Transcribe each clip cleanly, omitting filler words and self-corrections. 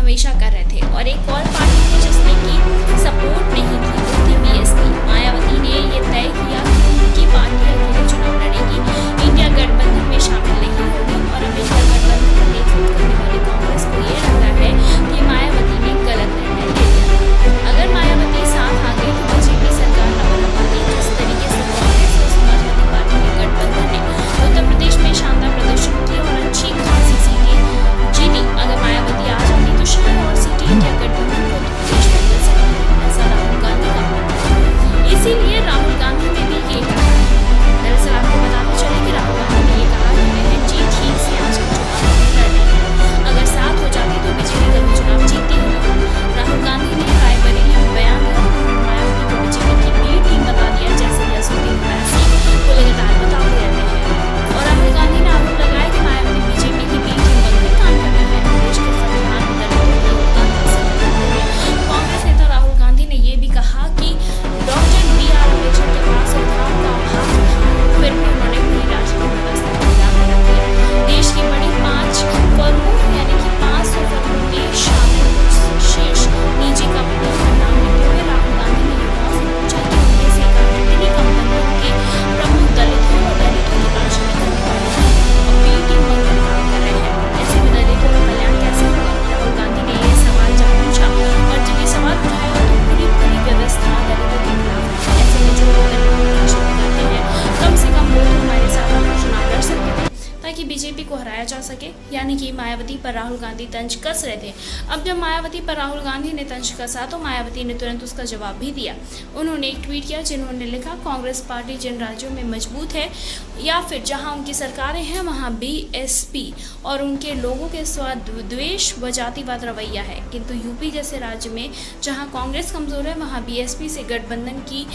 हमेशा कर रहे थे। और एक और पार्टी थी जिसने की सपोर्ट नहीं की, वो थी बीएसपी। मायावती ने ये तय किया कि उनकी पार्टी अकेले चुनाव लड़ेगी, इंडिया गठबंधन में शामिल नहीं होगी। और अब इंडिया गठबंधन का नेतृत्व करने वाली कांग्रेस को ये लगता है कि मायावती ने गलत निर्णय ले लिया। अगर मायावती साथ आ गई तो बीजेपी सरकार न बना पाती। जिस तरीके से कांग्रेस और समाजवादी पार्टी के गठबंधन ने उत्तर प्रदेश में शानदार प्रदर्शन किया और अच्छी खासी सीटें जीती, अगर मायावती आ जाती तो शायद और सीटें इंडिया गठबंधन को उत्तर प्रदेश में मिल सकती, ऐसा राहुल गांधी का मानना है। इसीलिए राहुल गांधी ने भी ये कहा है। दरअसल आपको बताते चले कि राहुल गांधी ने ये कहा कि वह जीत ठीक से आज का चुनाव लड़ रही है, अगर साथ हो जाती तो बीजेपी कभी चुनाव जीतती ही नहीं। राहुल गांधी ने रायबरेली में बयान दिया, मायावती को बीजेपी की बी टीम बता दिया, जैसे असदुद्दीन ओवैसी को लगातार बताते रहते हैं। और राहुल गांधी ने आरोप लगाया कि मायावती बीजेपी की बी टीम बनकर काम कर रही है, देश के संविधान में दलितों के योगदान हासिल करते हुए। कांग्रेस नेता राहुल गांधी ने ये भी कहा कि डॉक्टर BR अम्बेडकर के पास सुविधाओं का अभाव था, फिर भी उन्होंने पूरी राजनीतिक व्यवस्था को हिला कर रख दिया। देश की बड़ी 5 फर्मों यानी कि 500 फर्मों में शामिल कुछ शीर्ष निजी कंपनियों का नाम लेते हुए राहुल गांधी ने युवाओं से पूछा कि उनमें से कितनी कंपनियों के प्रमुख दलित हैं और दलितों की राजनीति करने वाले हैं और बी टीम बनकर काम कर रहे हैं, ऐसे में दलितों का कल्याण कैसे होगा। राहुल गांधी ने ये सवाल जब पूछा और जब ये सवाल उठाया तो पूरी व्यवस्था दलितों के खिलाफ है। ऐसे में जो लोग दलितों की राजनीति करते हैं कम से कम वो तो हमारे साथ चुनाव लड़ सकते थे ताकि बीजेपी को हराया जा सके। यानी कि मायावती पर राहुल गांधी तंज कस रहे थे। अब जब मायावती पर राहुल गांधी ने तंज कसा तो मायावती ने तुरंत उसका जवाब भी दिया। उन्होंने एक ट्वीट किया जिन्होंने लिखा, कांग्रेस पार्टी जिन राज्यों में मजबूत है या फिर जहां उनकी सरकारें हैं वहां बीएसपी और उनके लोगों के स्वद्वेष व जातिवाद रवैया है, किंतु यूपी जैसे राज्य में जहां कांग्रेस कमजोर है वहां बीएसपी से गठबंधन की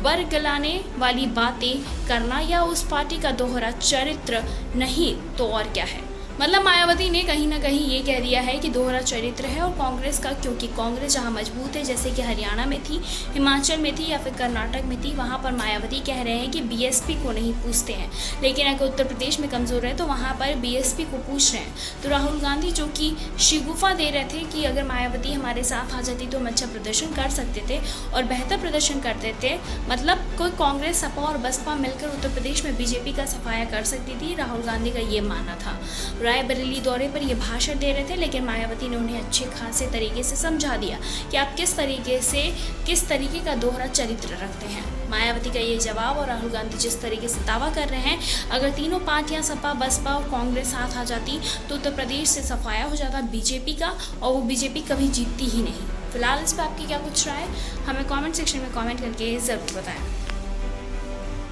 बरगलाने वाली बातें करना या उस पार्टी का दोहरा चरित्र नहीं तो और क्या है। मतलब मायावती ने कहीं ना कहीं ये कह दिया है कि दोहरा चरित्र है और कांग्रेस का, क्योंकि कांग्रेस जहां मजबूत है जैसे कि हरियाणा में थी, हिमाचल में थी या फिर कर्नाटक में थी, वहां पर मायावती कह रहे हैं कि बीएसपी को नहीं पूछते हैं, लेकिन अगर उत्तर प्रदेश में कमजोर है तो वहां पर बीएसपी को पूछ रहे हैं। तो राहुल गांधी जो कि शिगुफा दे रहे थे कि अगर मायावती हमारे साथ आ जाती तो हम अच्छा प्रदर्शन कर सकते थे और बेहतर प्रदर्शन करते थे, मतलब कोई कांग्रेस, सपा और बसपा मिलकर उत्तर प्रदेश में बीजेपी का सफाया कर सकती थी, राहुल गांधी का ये मानना था। रायबरेली दौरे पर ये भाषण दे रहे थे, लेकिन मायावती ने उन्हें अच्छे खासे तरीके से समझा दिया कि आप किस तरीके का दोहरा चरित्र रखते हैं। मायावती का ये जवाब और राहुल गांधी जिस तरीके से दावा कर रहे हैं, अगर तीनों पार्टियां सपा, बसपा और कांग्रेस साथ आ जाती तो उत्तर प्रदेश से सफाया हो जाता बीजेपी का और वो बीजेपी कभी जीतती ही नहीं। फिलहाल इस पर आपकी क्या कुछ राय, हमें कमेंट सेक्शन में कमेंट करके ज़रूर बताएं।